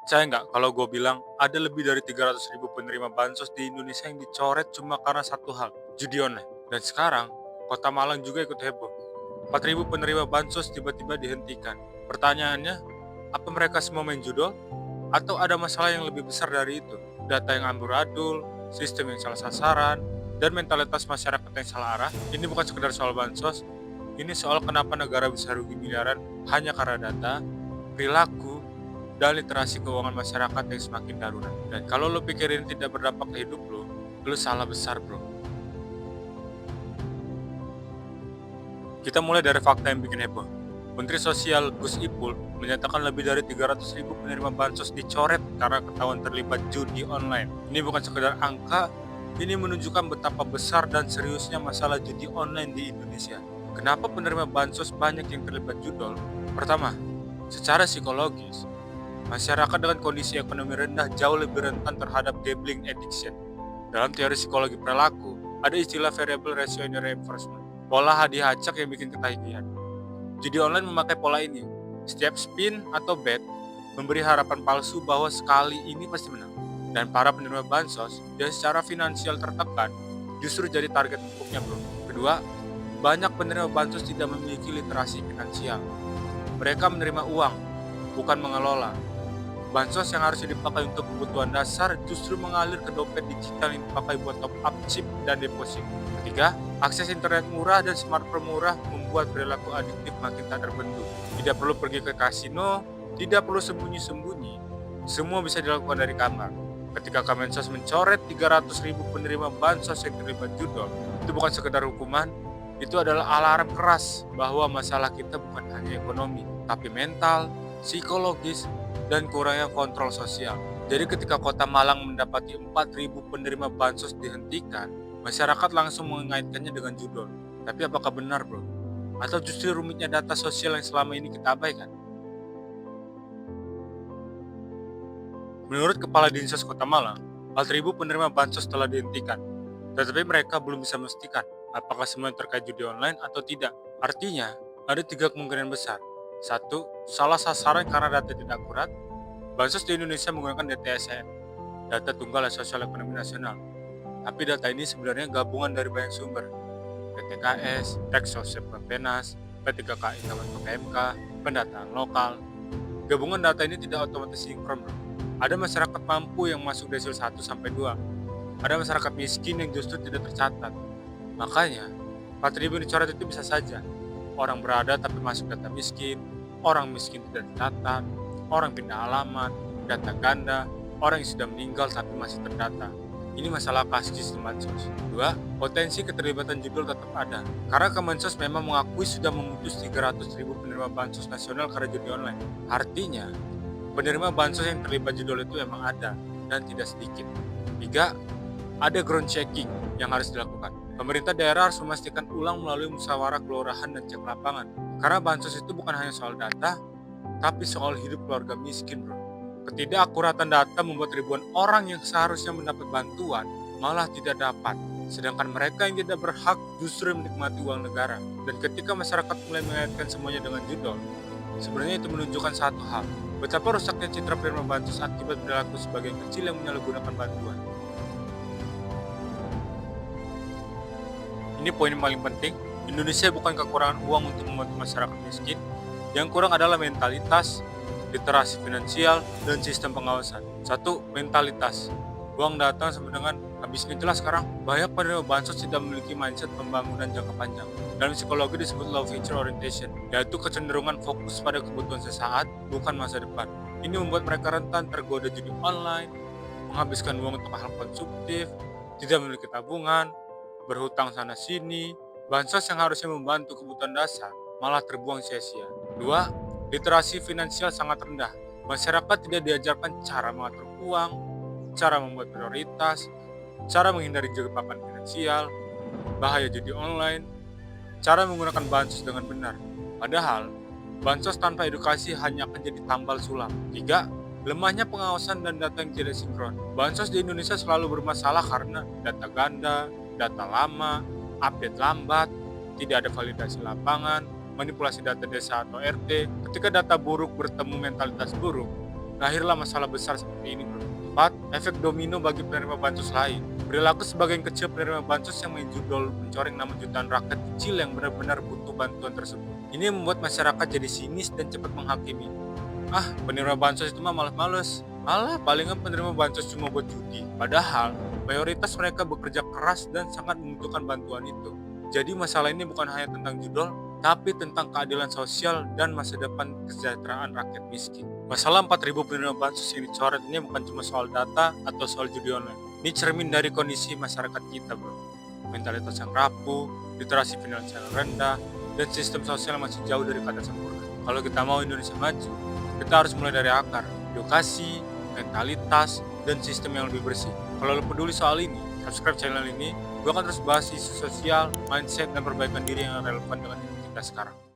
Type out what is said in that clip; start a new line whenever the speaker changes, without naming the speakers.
Percaya nggak kalau gue bilang ada lebih dari 300.000 penerima bansos di Indonesia yang dicoret cuma karena satu hal, judi online. Dan sekarang, kota Malang juga ikut heboh. 4.000 penerima bansos tiba-tiba dihentikan. Pertanyaannya, apa mereka semua main judol? Atau ada masalah yang lebih besar dari itu? Data yang amburadul, sistem yang salah sasaran, dan mentalitas masyarakat yang salah arah? Ini bukan sekedar soal bansos, ini soal kenapa negara bisa rugi miliaran hanya karena data, perilaku, dan literasi keuangan masyarakat yang semakin darurat. Dan kalau lo pikirin tidak berdampak ke hidup lo salah besar bro. Kita mulai dari fakta yang bikin heboh. Menteri Sosial Gus Ipul menyatakan lebih dari 300.000 penerima bansos dicoret karena ketahuan terlibat judi online. Ini bukan sekedar angka, ini menunjukkan betapa besar dan seriusnya masalah judi online di Indonesia. Kenapa penerima bansos banyak yang terlibat judol? Pertama, secara psikologis, masyarakat dengan kondisi ekonomi rendah jauh lebih rentan terhadap gambling addiction. Dalam teori psikologi perilaku, ada istilah variable reaction reinforcement, pola hadiah acak yang bikin ketagihan. Judi online memakai pola ini. Setiap spin atau bet memberi harapan palsu bahwa sekali ini pasti menang. Dan para penerima bansos yang secara finansial tertekan justru jadi target empuknya bro. Kedua, banyak penerima bansos tidak memiliki literasi finansial. Mereka menerima uang, bukan mengelola. Bansos yang harusnya dipakai untuk kebutuhan dasar justru mengalir ke dompet digital yang dipakai buat top up chip dan deposit. Ketiga, akses internet murah dan smartphone murah membuat perilaku adiktif makin tak terbentuk. Tidak perlu pergi ke kasino, tidak perlu sembunyi-sembunyi. Semua bisa dilakukan dari kamar. Ketika Kemensos mencoret 300.000 penerima bansos yang terlibat judol, itu bukan sekedar hukuman, itu adalah alarm keras bahwa masalah kita bukan hanya ekonomi, tapi mental, psikologis, dan kurangnya kontrol sosial. Jadi ketika kota Malang mendapati 4.000 penerima bansos dihentikan, masyarakat langsung mengaitkannya dengan judol. Tapi apakah benar bro? Atau justru rumitnya data sosial yang selama ini kita abaikan? Menurut Kepala Dinsos Kota Malang, 4.000 penerima bansos telah dihentikan. Tetapi mereka belum bisa memastikan apakah semua terkait judi online atau tidak. Artinya, ada 3 kemungkinan besar. 1. Salah sasaran karena data tidak akurat. Bansos di Indonesia menggunakan DTSN, data tunggal sosial ekonomi nasional. Tapi data ini sebenarnya gabungan dari banyak sumber. PTKS, Teks Sosial Penas, P3KI Kemenko PMK, pendataan lokal. Gabungan data ini tidak otomatis sinkron bro. Ada masyarakat mampu yang masuk desil 1 sampai 2. Ada masyarakat miskin yang justru tidak tercatat. Makanya, 4.000 dicoret itu bisa saja orang berada tapi masuk data miskin, orang miskin tidak tercatat, orang pindah alamat, data ganda, orang yang sudah meninggal tapi masih terdata. Ini masalah klasik sistem bansos. 2. Potensi keterlibatan judul tetap ada. Karena Kemensos memang mengakui sudah memutus 300.000 penerima bansos nasional karena judi online. Artinya, penerima bansos yang terlibat judul itu memang ada dan tidak sedikit. 3. Ada ground checking yang harus dilakukan. Pemerintah daerah harus memastikan ulang melalui musyawarah kelurahan dan cek lapangan. Karena bansos itu bukan hanya soal data, tapi soal hidup keluarga miskin bro. Ketidakakuratan data membuat ribuan orang yang seharusnya mendapat bantuan malah tidak dapat. Sedangkan mereka yang tidak berhak justru menikmati uang negara. Dan ketika masyarakat mulai mengaitkan semuanya dengan judol, sebenarnya itu menunjukkan satu hal. Betapa rusaknya citra penerima bansos akibat perilaku sebagian kecil yang menyalahgunakan bantuan. Ini poin yang paling penting, Indonesia bukan kekurangan uang untuk membantu masyarakat miskin, yang kurang adalah mentalitas, literasi finansial, dan sistem pengawasan. 1. Mentalitas. Uang datang sama dengan habisnya jelas sekarang. Banyak penerima bansos tidak memiliki mindset pembangunan jangka panjang. Dalam psikologi disebut low future orientation, yaitu kecenderungan fokus pada kebutuhan sesaat, bukan masa depan. Ini membuat mereka rentan tergoda judi online, menghabiskan uang untuk hal konsumtif, tidak memiliki tabungan, berhutang sana-sini. Bansos yang harusnya membantu kebutuhan dasar malah terbuang sia-sia. 2. Literasi finansial sangat rendah. Masyarakat tidak diajarkan cara mengatur uang, cara membuat prioritas, cara menghindari jebakan finansial, bahaya judi online, cara menggunakan bansos dengan benar. Padahal, bansos tanpa edukasi hanya akan jadi tambal sulam. 3. Lemahnya pengawasan dan data yang tidak sinkron. Bansos di Indonesia selalu bermasalah karena data ganda, data lama, update lambat, tidak ada validasi lapangan, manipulasi data desa atau RT. Ketika data buruk bertemu mentalitas buruk, lahirlah masalah besar seperti ini, Bro. 4. Efek domino bagi penerima bansos lain. Perilaku sebagian kecil penerima bansos yang menjudol mencoreng nama jutaan rakyat kecil yang benar-benar butuh bantuan tersebut. Ini membuat masyarakat jadi sinis dan cepat menghakimi. Penerima bansos itu mah males-males. Malah palingan penerima bansos cuma buat judi. Padahal, mayoritas mereka bekerja keras dan sangat membutuhkan bantuan itu. Jadi masalah ini bukan hanya tentang judol, tapi tentang keadilan sosial dan masa depan kesejahteraan rakyat miskin. Masalah 4.000 penerima bansos yang dicoret ini bukan cuma soal data atau soal judi online. Ini cermin dari kondisi masyarakat kita, bro. Mentalitas yang rapuh, literasi finansial yang rendah, dan sistem sosial yang masih jauh dari kata sempurna. Kalau kita mau Indonesia maju, kita harus mulai dari akar, edukasi, mentalitas, dan sistem yang lebih bersih. Kalau lo peduli soal ini, subscribe channel ini. Gue akan terus bahas isu sosial, mindset, dan perbaikan diri yang relevan dengan hidup kita sekarang.